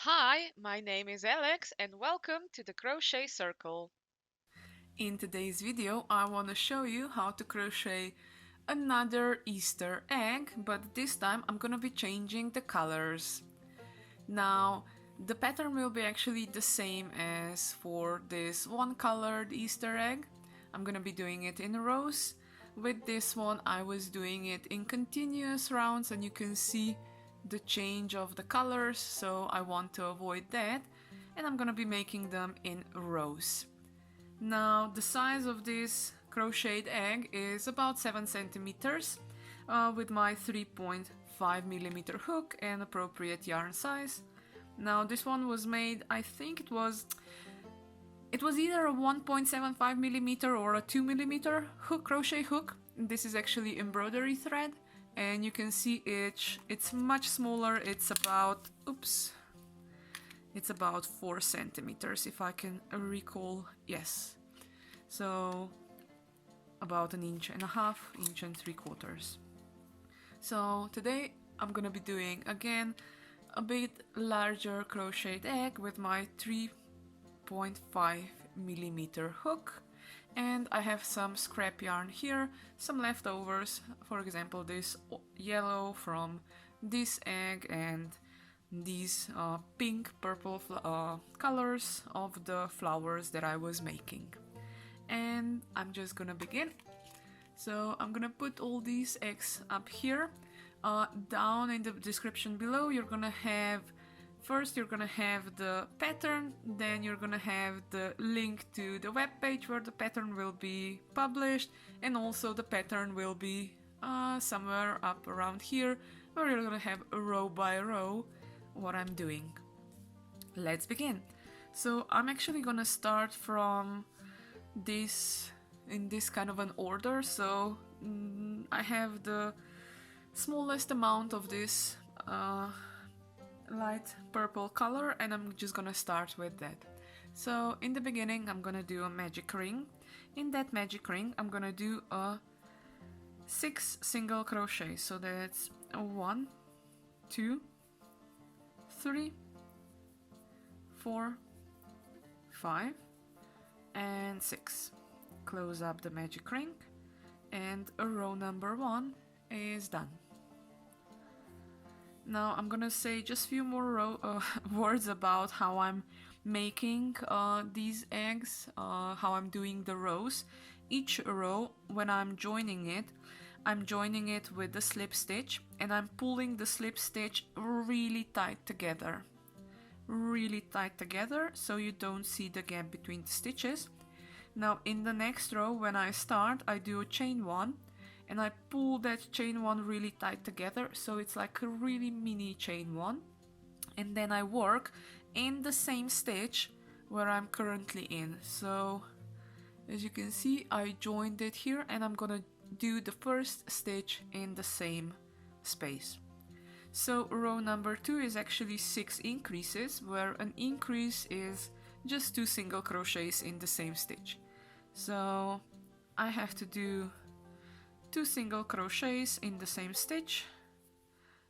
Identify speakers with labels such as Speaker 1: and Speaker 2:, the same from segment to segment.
Speaker 1: Hi, my name is Alex and welcome to the Crochet Circle.
Speaker 2: In today's video, I want to show you how to crochet another Easter egg, but this time I'm gonna be changing the colors. Now, the pattern will be actually the same as for this one colored Easter egg. I'm gonna be doing it in rows. With this one, I was doing it in continuous rounds, and you can see the change of the colors, so I want to avoid that, and I'm gonna be making them in rows. Now the size of this crocheted egg is about 7 centimeters with my 3.5 millimeter hook and appropriate yarn size. Now this one was made, I think it was either a 1.75 millimeter or a 2 millimeter hook, crochet hook. This is actually embroidery thread, and you can see it's much smaller. It's about 4 centimeters, if I can recall. Yes, so about an inch and a half, inch and 3/4. So today I'm gonna be doing again a bit larger crocheted egg with my 3.5 millimeter hook, and I have some scrap yarn here, some leftovers, for example this yellow from this egg and these pink purple colors of the flowers that I was making. And I'm just gonna begin. So I'm gonna put all these eggs up here. Down in the description below you're gonna have the pattern, then you're gonna have the link to the web page where the pattern will be published, and also the pattern will be somewhere up around here where you're gonna have row by row what I'm doing. Let's begin. So I'm actually gonna start from this in this kind of an order. So I have the smallest amount of this light purple color, and I'm just gonna start with that. So in the beginning I'm gonna do a magic ring. In that magic ring I'm gonna do a 6 single crochet. So that's a 1, 2, 3, 4, 5, and 6. Close up the magic ring, and row number 1 is done. Now I'm gonna say just a few more words about how I'm making these eggs, how I'm doing the rows. Each row, when I'm joining it with the slip stitch, and I'm pulling the slip stitch really tight together, so you don't see the gap between the stitches. Now in the next row, when I start, I do a chain 1, and I pull that chain 1 really tight together, so it's like a really mini chain 1, and then I work in the same stitch where I'm currently in. So as you can see, I joined it here, and I'm gonna do the first stitch in the same space. So row number 2 is actually 6 increases, where an increase is just 2 single crochets in the same stitch. So I have to do 2 single crochets in the same stitch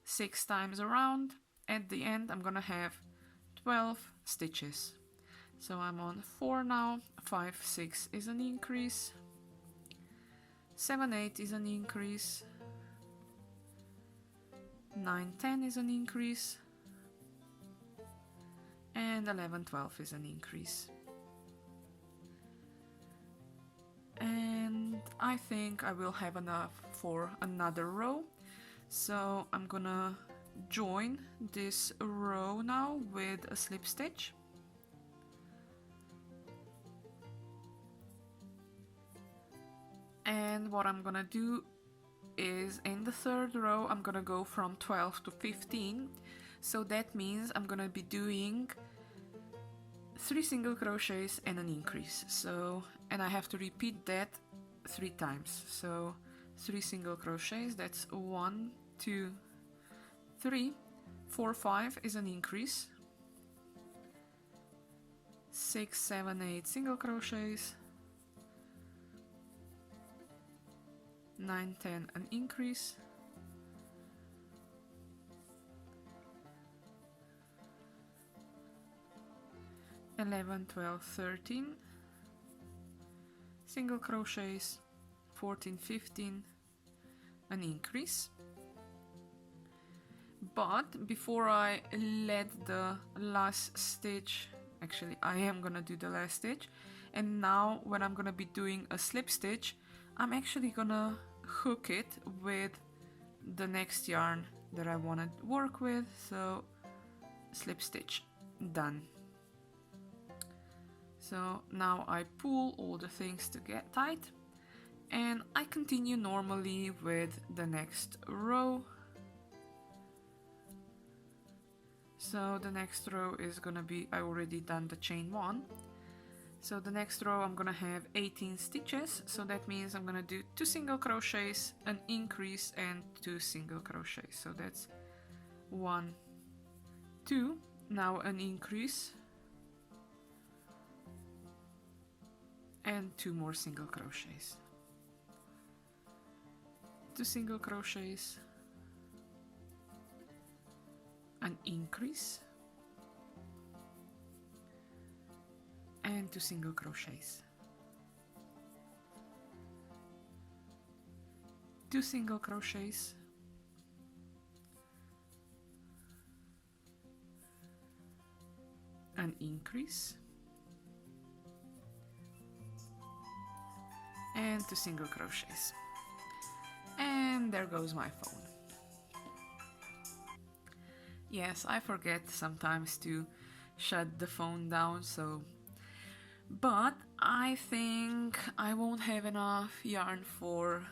Speaker 2: 6 times around. At the end I'm gonna have 12 stitches. So I'm on 4 now. 5, 6 is an increase, 7, 8 is an increase, 9, 10 is an increase, and 11, 12 is an increase. And I think I will have enough for another row. So I'm gonna join this row now with a slip stitch. And what I'm gonna do is in the third row I'm gonna go from 12 to 15. So that means I'm gonna be doing 3 single crochets and an increase. And I have to repeat that 3 times. So 3 single crochets, that's 1, 2, 3, 4, 5 is an increase, 6, 7, 8 single crochets, 9, 10 an increase, 11, 12, 13 single crochets, 14, 15, an increase. But before I let the last stitch, actually I am gonna do the last stitch, and now when I'm gonna be doing a slip stitch, I'm actually gonna hook it with the next yarn that I want to work with. So slip stitch, done. So now I pull all the things to get tight, and I continue normally with the next row. So the next row is gonna be, I already done the chain 1. So the next row I'm gonna have 18 stitches, so that means I'm gonna do 2 single crochets, an increase, and 2 single crochets. So that's 1, 2, now an increase, and 2 more single crochets. 2 single crochets, an increase, and 2 single crochets. 2 single crochets, an increase, and 2 single crochets. And there goes my phone. Yes, I forget sometimes to shut the phone down, but I think I won't have enough yarn for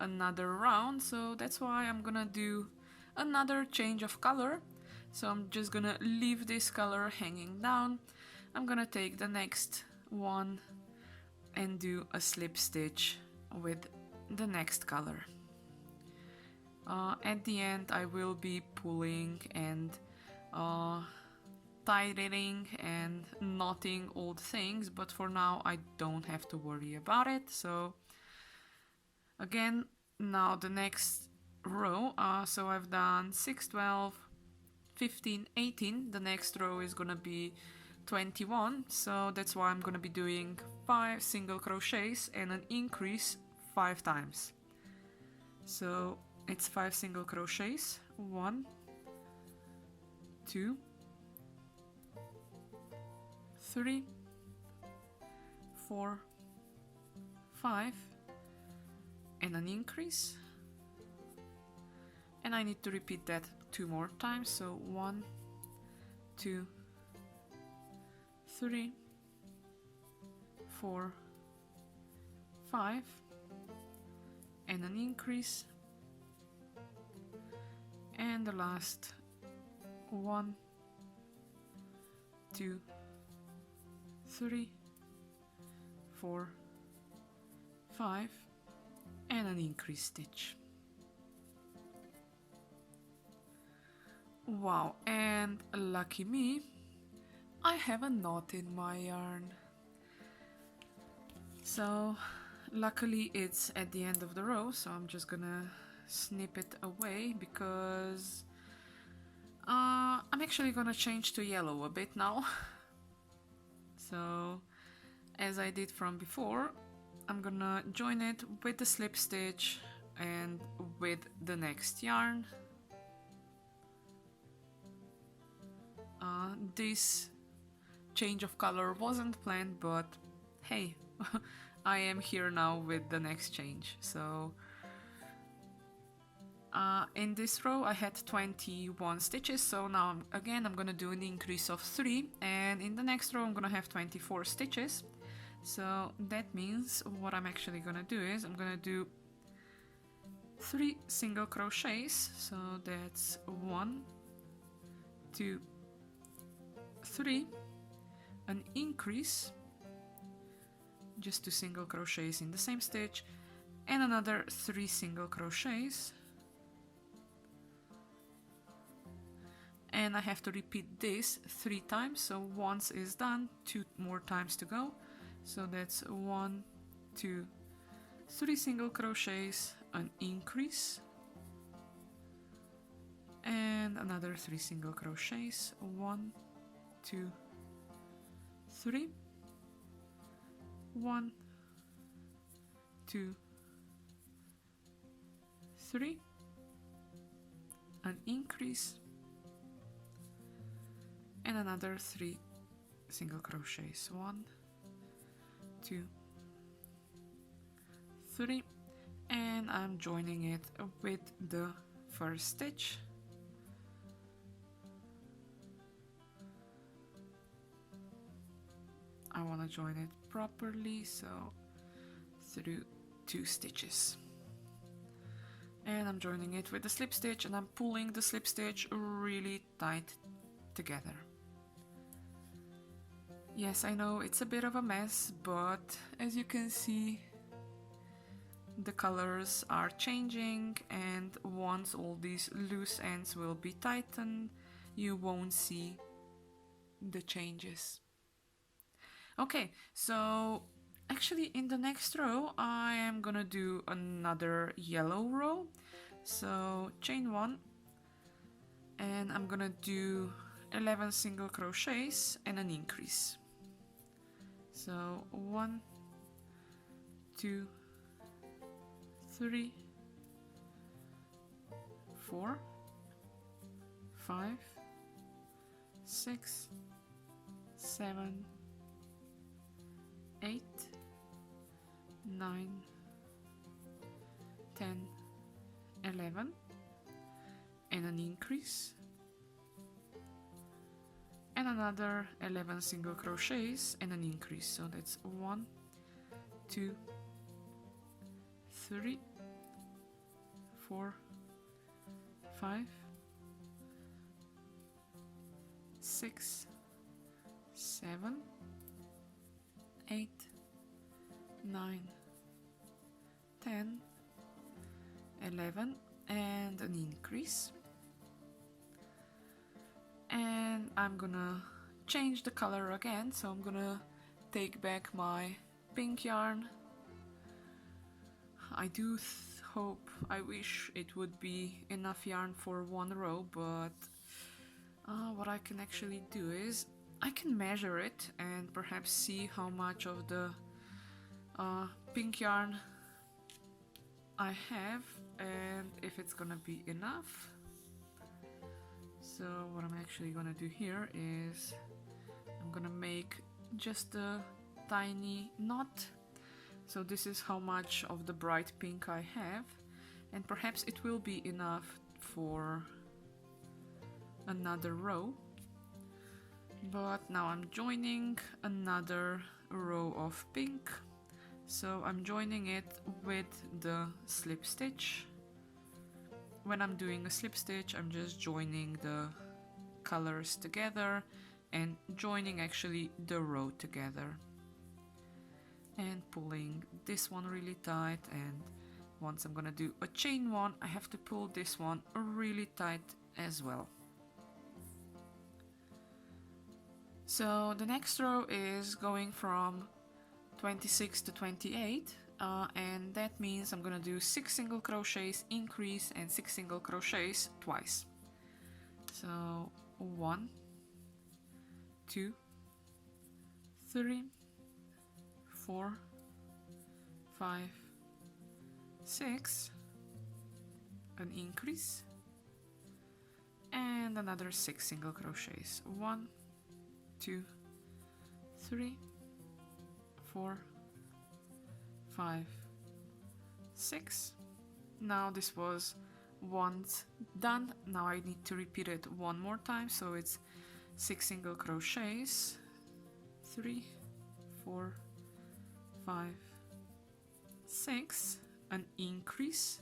Speaker 2: another round, so that's why I'm gonna do another change of color. So I'm just gonna leave this color hanging down. I'm gonna take the next one and do a slip stitch with the next color. At the end I will be pulling and tightening and knotting all the things, but for now I don't have to worry about it. So again, now the next row, so I've done 6, 12, 15, 18. The next row is gonna be 21, so that's why I'm gonna be doing 5 single crochets and an increase 5 times. So it's 5 single crochets, 1, 2, 3, 4, 5, and an increase. And I need to repeat that 2 more times, so 1, 2, 3, 4, 5, and an increase. And the last 1, 2, 3, 4, 5, and an increase stitch. Wow, and lucky me, I have a knot in my yarn. So luckily it's at the end of the row, so I'm just gonna snip it away because I'm actually gonna change to yellow a bit now. So as I did from before, I'm gonna join it with the slip stitch and with the next yarn. This change of color wasn't planned, but hey, I am here now with the next change. So in this row I had 21 stitches, so now I'm gonna do an increase of 3, and in the next row I'm gonna have 24 stitches. So that means what I'm actually gonna do is I'm gonna do 3 single crochets, so that's 1, 2, 3, an increase, just 2 single crochets in the same stitch, and another 3 single crochets, and I have to repeat this 3 times, so once is done, 2 more times to go. So that's 1, 2, 3 single crochets, an increase, and another 3 single crochets, 1, 2, 3, 1, 2, 3, an increase, and another 3 single crochets. 1, 2, 3, and I'm joining it with the first stitch. I want to join it properly, so through 2 stitches. And I'm joining it with the slip stitch, and I'm pulling the slip stitch really tight together. Yes, I know it's a bit of a mess, but as you can see, the colors are changing, and once all these loose ends will be tightened, you won't see the changes. Okay, so actually in the next row I am gonna do another yellow row. So chain 1, and I'm gonna do 11 single crochets and an increase. So 1, 2, 3, 4, 5, 6, 7, 8, 9, 10, 11, and an increase, and another 11 single crochets and an increase. So that's 1, 2, 3, 4, 5, 6, 7, 8, 9, 10, 11, and an increase. And I'm gonna change the color again, so I'm gonna take back my pink yarn. I do I wish it would be enough yarn for one row, but what I can actually do is I can measure it and perhaps see how much of the pink yarn I have and if it's gonna be enough. So what I'm actually gonna do here is I'm gonna make just a tiny knot. So this is how much of the bright pink I have, and perhaps it will be enough for another row. But now I'm joining another row of pink, so I'm joining it with the slip stitch. When I'm doing a slip stitch, I'm just joining the colors together and joining actually the row together and pulling this one really tight. And once I'm gonna do a chain 1, I have to pull this one really tight as well. So the next row is going from 26 to 28, and that means I'm gonna do 6 single crochets, increase, and 6 single crochets twice. So 1, 2, 3, 4, 5, 6, an increase, and another 6 single crochets. 1, 2, 3, 4, 5, 6. Now this was once done. Now I need to repeat it one more time, so it's 6 single crochets, 3, 4, 5, 6, an increase,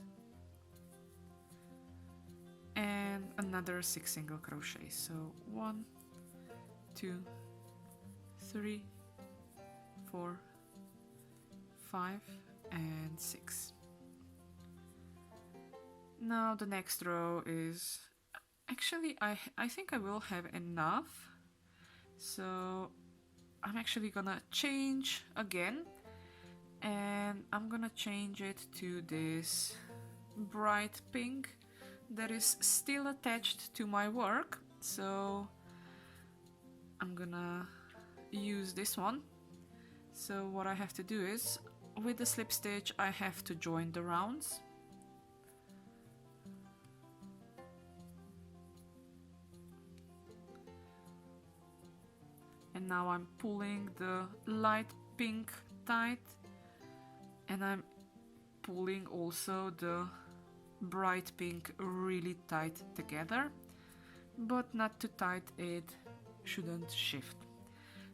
Speaker 2: and another 6 single crochets. So 1, 2, 3, 4, 5, and 6. Now the next row is actually I think I will have enough, so I'm actually gonna change again, and I'm gonna change it to this bright pink that is still attached to my work. So I'm gonna use this one. So what I have to do is, with the slip stitch, I have to join the rounds. And now I'm pulling the light pink tight, and I'm pulling also the bright pink really tight together, but not too tight, it shouldn't shift.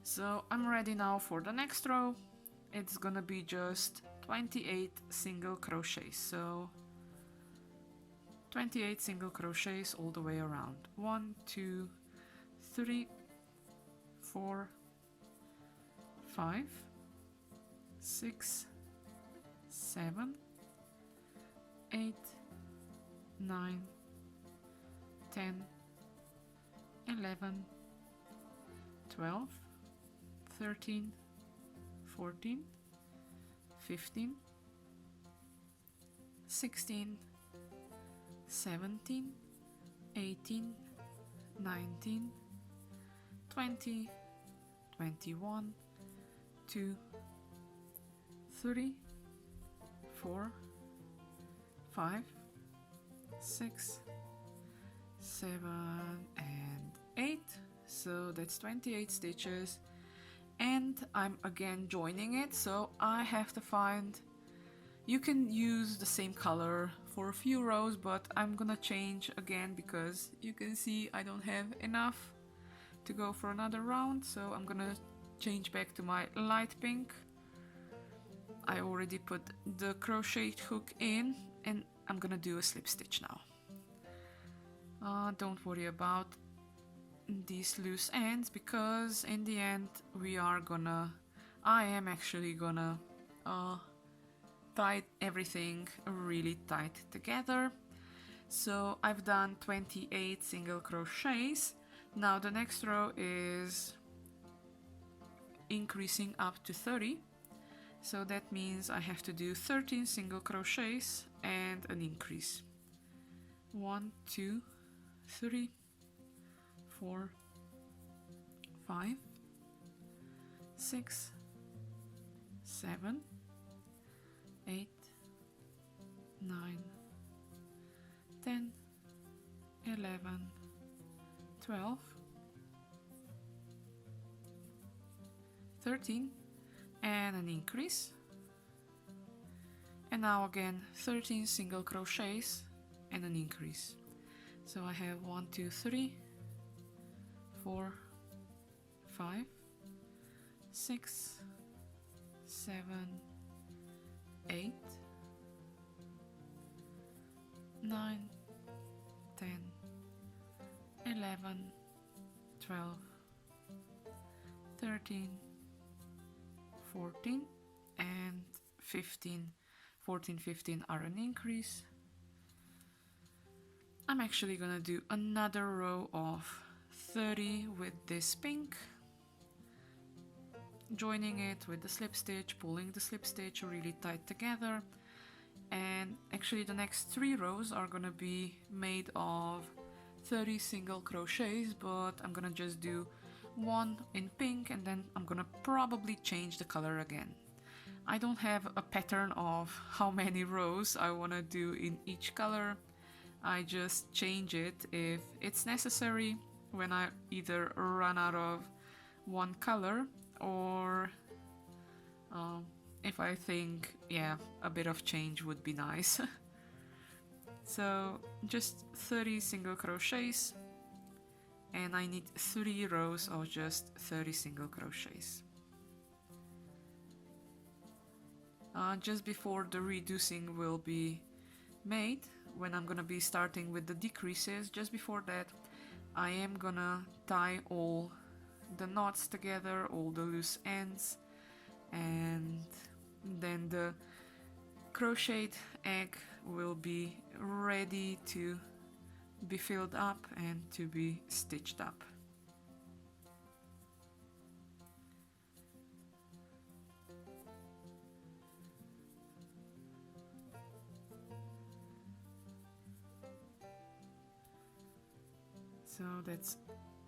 Speaker 2: So I'm ready now for the next row. It's gonna be just 28 single crochets, so 28 single crochets all the way around. 1, 2, 3, 4, 5, 6, 7, 8, 9, 10, 11, 12, 13, 14, 15, 16, 17, 18, 19, 20, 21, 2, 3, 4, 5, 6, 7, and 8. So that's 28 stitches, and I'm again joining it, so I have to find, you can use the same color for a few rows, but I'm gonna change again because you can see I don't have enough to go for another round, so I'm gonna change back to my light pink. I already put the crochet hook in, and I'm gonna do a slip stitch now. Don't worry about these loose ends, because in the end I am actually gonna tie everything really tight together. So I've done 28 single crochets. Now the next row is increasing up to 30, so that means I have to do 13 single crochets and an increase. 1, 2, 3, 4, 5, 6, 7, 8, 9, 10, 11, 12, 13, and an increase. And now again 13 single crochets and an increase. So I have 1, 2, 3, 4, 5, 6, 7, 8, 9, 10, 11, 12, 13, 14, and 15. 14, 15 are an increase. I'm actually gonna do another row of 30 with this pink, joining it with the slip stitch, pulling the slip stitch really tight together. And actually the next 3 rows are gonna be made of 30 single crochets, but I'm gonna just do 1 in pink, and then I'm gonna probably change the color again. I don't have a pattern of how many rows I wanna do in each color. I just change it if it's necessary, when I either run out of one color, or if I think, yeah, a bit of change would be nice. So just 30 single crochets, and I need 3 rows of just 30 single crochets. Just before the reducing will be made, when I'm gonna be starting with the decreases, just before that I am gonna tie all the knots together, all the loose ends, and then the crocheted egg will be ready to be filled up and to be stitched up. So that's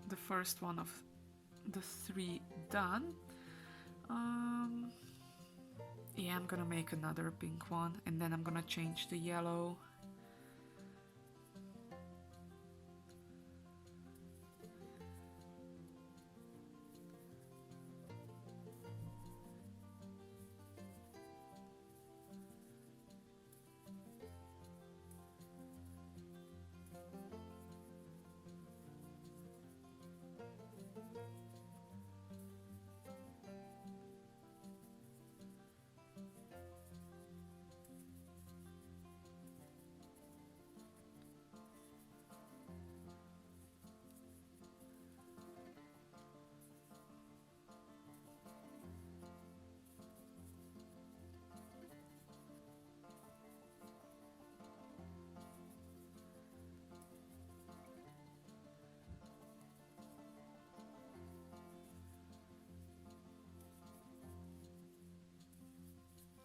Speaker 2: the first one of the 3 done. Yeah, I'm gonna make another pink one, and then I'm gonna change the yellow.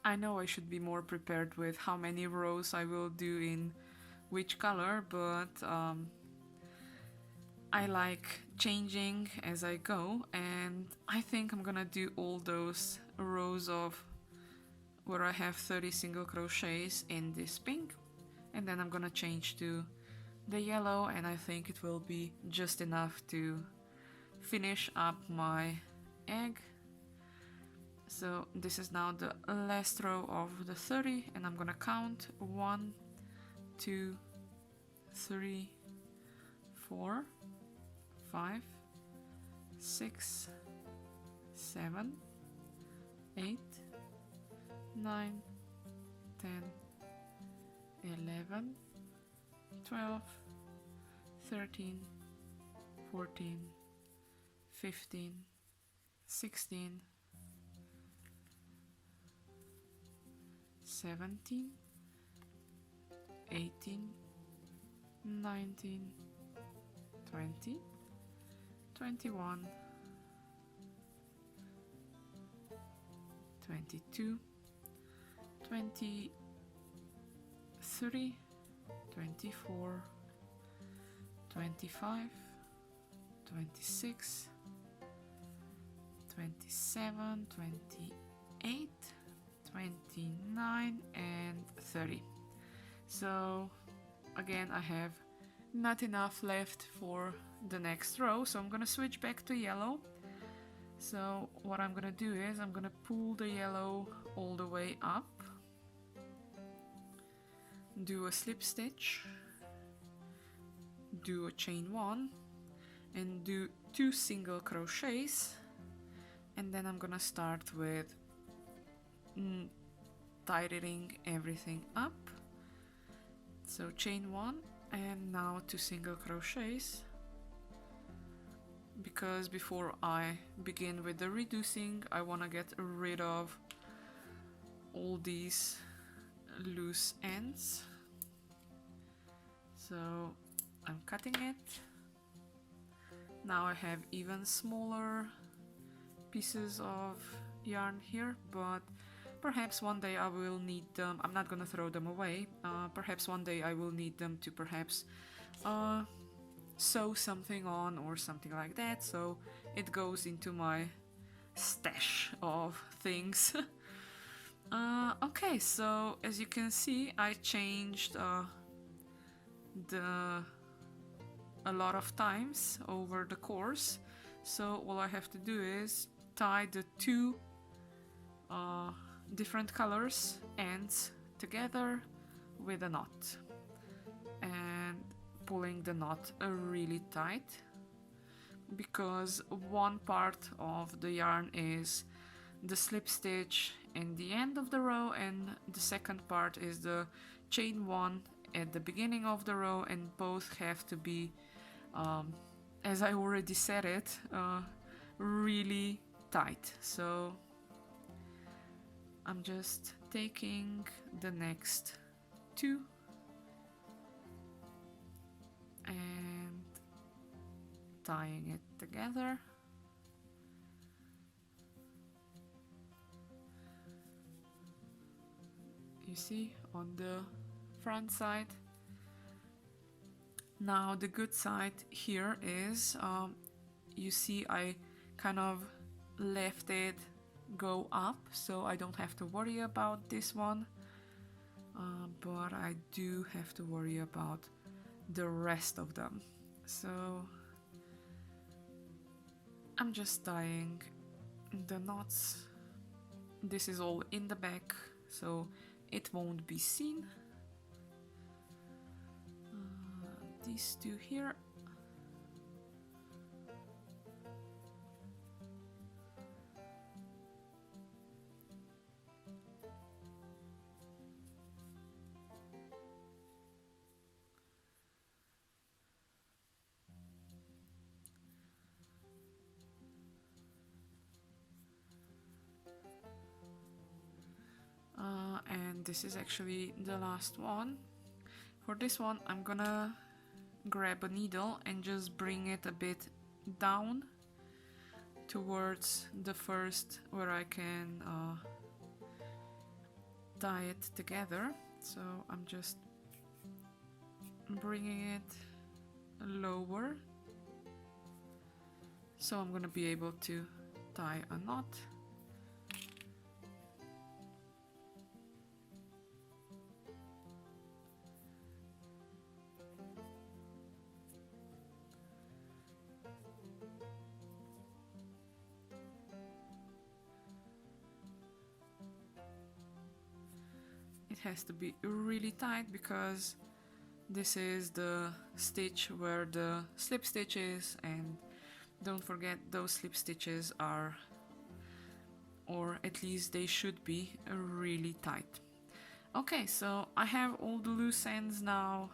Speaker 2: I know I should be more prepared with how many rows I will do in which color, but I like changing as I go, and I think I'm gonna do all those rows of where I have 30 single crochets in this pink, and then I'm gonna change to the yellow, and I think it will be just enough to finish up my egg. So this is now the last row of the 30, and I'm gonna count 1, 2, 3, 4, 5, 6, 7, 8, 9, 10, 11, 12, 13, 14, 15, 16, 17, 18, 19, 20, 21, 22, 23, 24, 25, 26, 27, 28, 29 and 30. So again, I have not enough left for the next row, so I'm gonna switch back to yellow. So what I'm gonna do is I'm gonna pull the yellow all the way up, do a slip stitch, do a chain 1 and do 2 single crochets, and then I'm gonna start with tidying everything up. So chain 1 and now 2 single crochets, because before I begin with the reducing I want to get rid of all these loose ends. So I'm cutting it. Now I have even smaller pieces of yarn here, but perhaps one day I will need them. I'm not gonna throw them away. Perhaps one day I will need them to perhaps sew something on or something like that, so it goes into my stash of things. Okay, so as you can see I changed a lot of times over the course, so all I have to do is tie the 2 different colors ends together with a knot and pulling the knot really tight, because one part of the yarn is the slip stitch in the end of the row and the second part is the chain 1 at the beginning of the row, and both have to be, as I already said it, really tight. So I'm just taking the next 2 and tying it together. You see, on the front side. Now the good side here is, you see I kind of left it go up, so I don't have to worry about this one, but I do have to worry about the rest of them. So I'm just tying the knots. This is all in the back, so it won't be seen. These two here. And this is actually the last one. For this one, I'm gonna grab a needle and just bring it a bit down towards the first where I can tie it together. So I'm just bringing it lower, so I'm gonna be able to tie a knot. It has to be really tight because this is the stitch where the slip stitch is, and don't forget those slip stitches are, or at least they should be, really tight. Okay, so I have all the loose ends now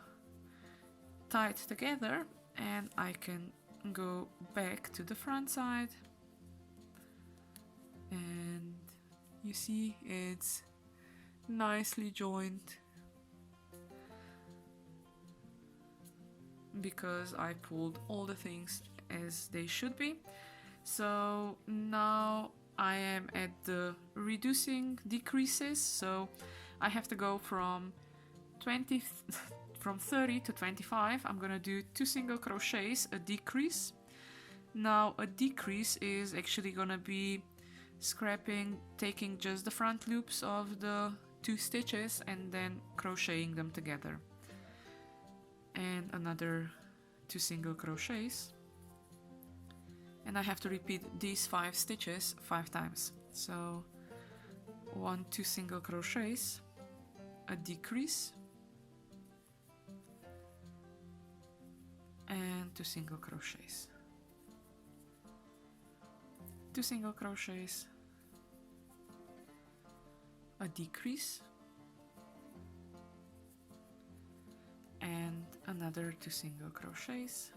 Speaker 2: tied together, and I can go back to the front side, and you see it's nicely joined because I pulled all the things as they should be. So now I am at the reducing decreases, so I have to go from 30 to 25. I'm gonna do 2 single crochets, a decrease. Now a decrease is actually gonna be scrapping, taking just the front loops of the 2 stitches and then crocheting them together, and another 2 single crochets, and I have to repeat these 5 stitches 5 times. So 1 2 single crochets, a decrease, and 2 single crochets, 2 single crochets, a decrease, and another 2 single crochets,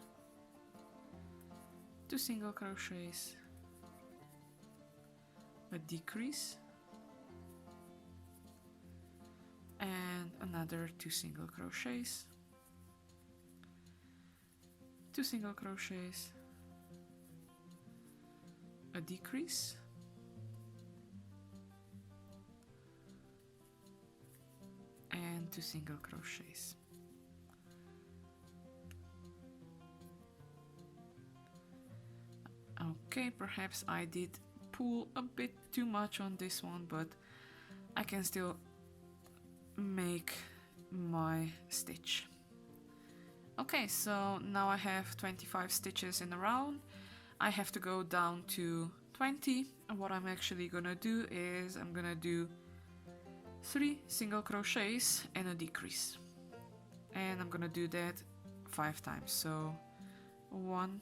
Speaker 2: 2 single crochets, a decrease, and another 2 single crochets, 2 single crochets, a decrease, and 2 single crochets. Okay, perhaps I did pull a bit too much on this one, but I can still make my stitch. Okay, so now I have 25 stitches in a round. I have to go down to 20, and what I'm actually gonna do is I'm gonna do 3 single crochets and a decrease, and I'm gonna do that 5 times. So 1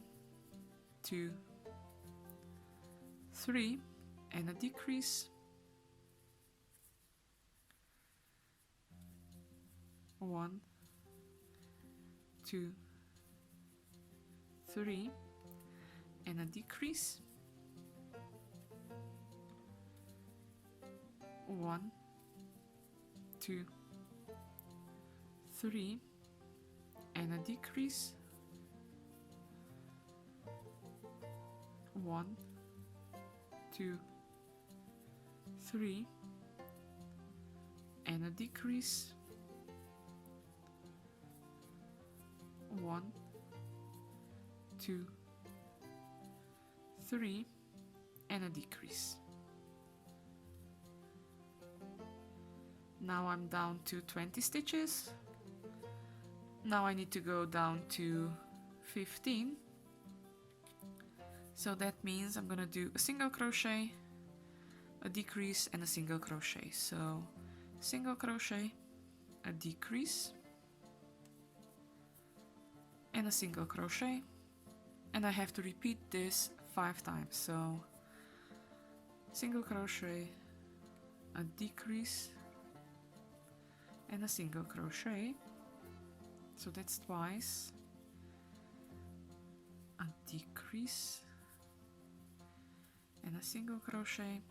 Speaker 2: 2 3 and a decrease, 1 2 3 and a decrease, 1 2 3 and a decrease, 1 2 3 and a decrease, 1 2 3 and a decrease. Now I'm down to 20 stitches. Now I need to go down to 15. So that means I'm gonna do a single crochet, a decrease, and a single crochet. So single crochet, a decrease, and a single crochet, and I have to repeat this 5 times. So single crochet, a decrease, and a single crochet, so that's twice, a decrease, and a single crochet,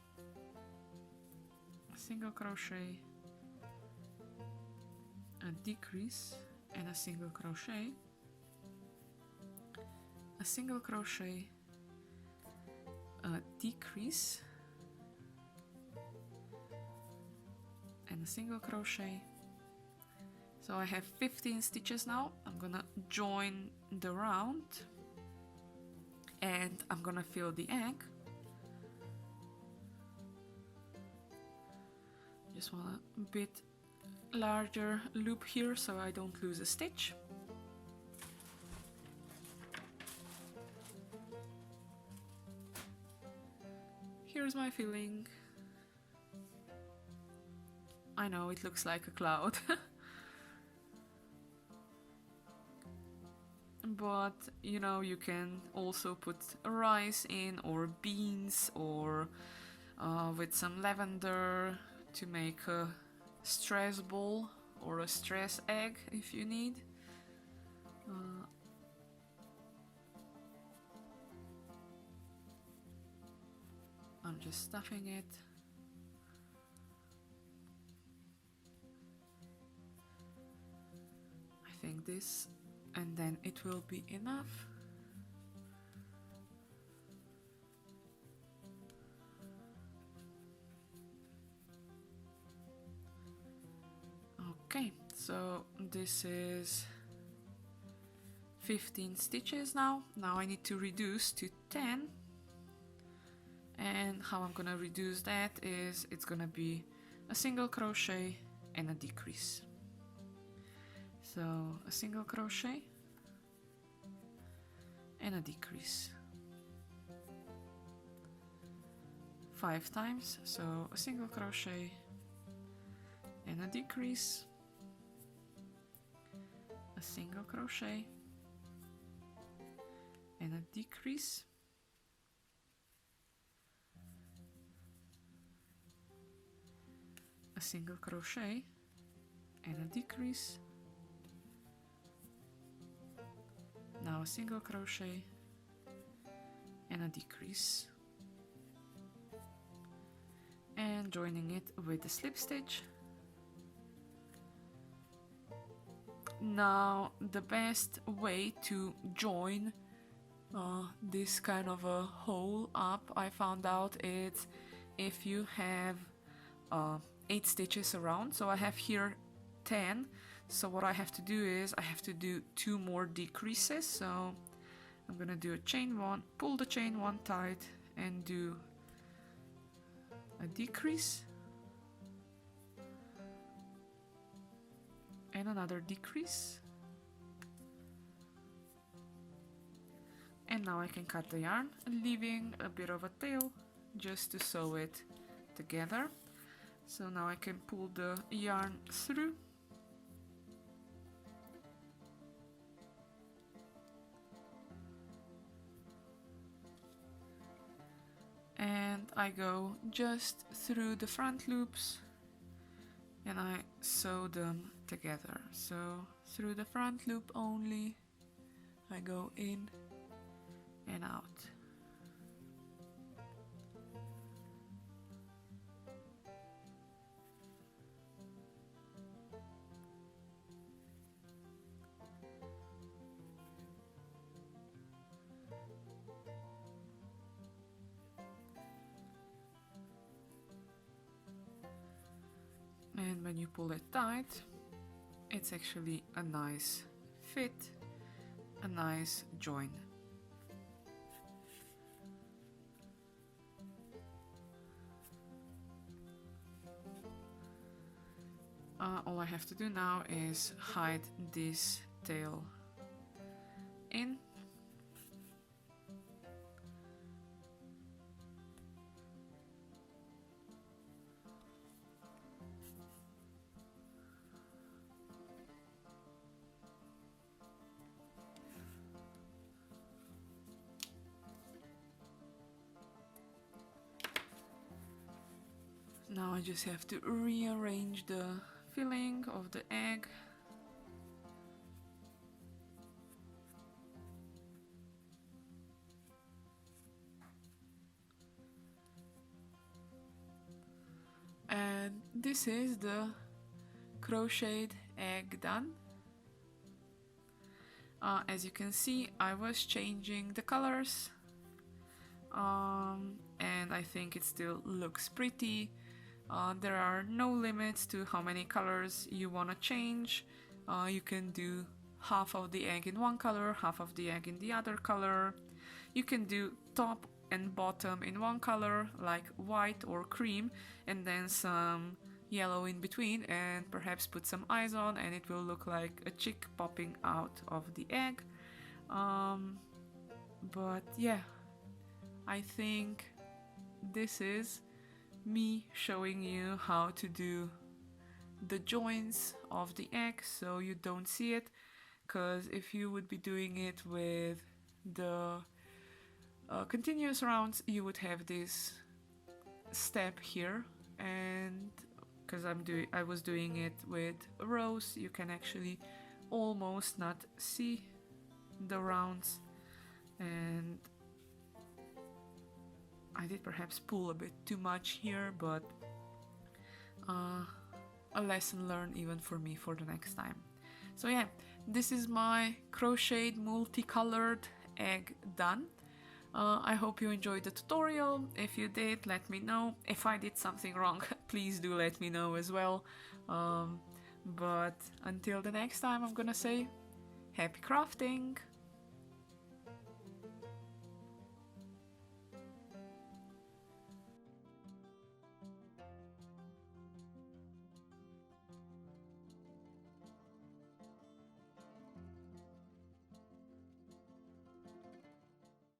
Speaker 2: a single crochet, a decrease, and a single crochet, a single crochet, a decrease, and a single crochet. So I have 15 stitches now. I'm gonna join the round and I'm gonna fill the egg. Just want a bit larger loop here so I don't lose a stitch. Here's my filling. I know it looks like a cloud. But you know, you can also put rice in, or beans, or with some lavender to make a stress ball or a stress egg if you need. I'm just stuffing it. I think this, and then it will be enough. Okay, so this is 15 stitches now. Now I need to reduce to 10. And how I'm gonna reduce that is it's gonna be a single crochet and a decrease. So a single crochet and a decrease 5 times. So a single crochet and a decrease, a single crochet and a decrease, a single crochet and a decrease, now a single crochet and a decrease, and joining it with a slip stitch. Now the best way to join this kind of a hole up, I found out, is if you have 8 stitches around. So I have here 10, so what I have to do is I have to do 2 more decreases. So I'm gonna do a chain 1, pull the chain 1 tight and do a decrease and another decrease, and now I can cut the yarn, leaving a bit of a tail just to sew it together. So now I can pull the yarn through and I go just through the front loops and I sew them together. So through the front loop only, I go in and out. And when you pull it tight, it's actually a nice fit, a nice join. all I have to do now is hide this tail in. Now I just have to rearrange the filling of the egg. And this is the crocheted egg done. As you can see, I was changing the colors, and I think it still looks pretty. There are no limits to how many colors you want to change. You can do half of the egg in one color, half of the egg in the other color. You can do top and bottom in one color, like white or cream, and then some yellow in between, and perhaps put some eyes on, and it will look like a chick popping out of the egg. But yeah, I think this is me showing you how to do the joins of the egg so you don't see it, because if you would be doing it with the continuous rounds, you would have this step here, and because I was doing it with rows, you can actually almost not see the rounds, and I did perhaps pull a bit too much here, but a lesson learned even for me for the next time. So yeah, this is my crocheted multicolored egg done. I hope you enjoyed the tutorial. If you did, let me know. If I did something wrong, please do let me know as well. But until the next time, I'm gonna say happy crafting!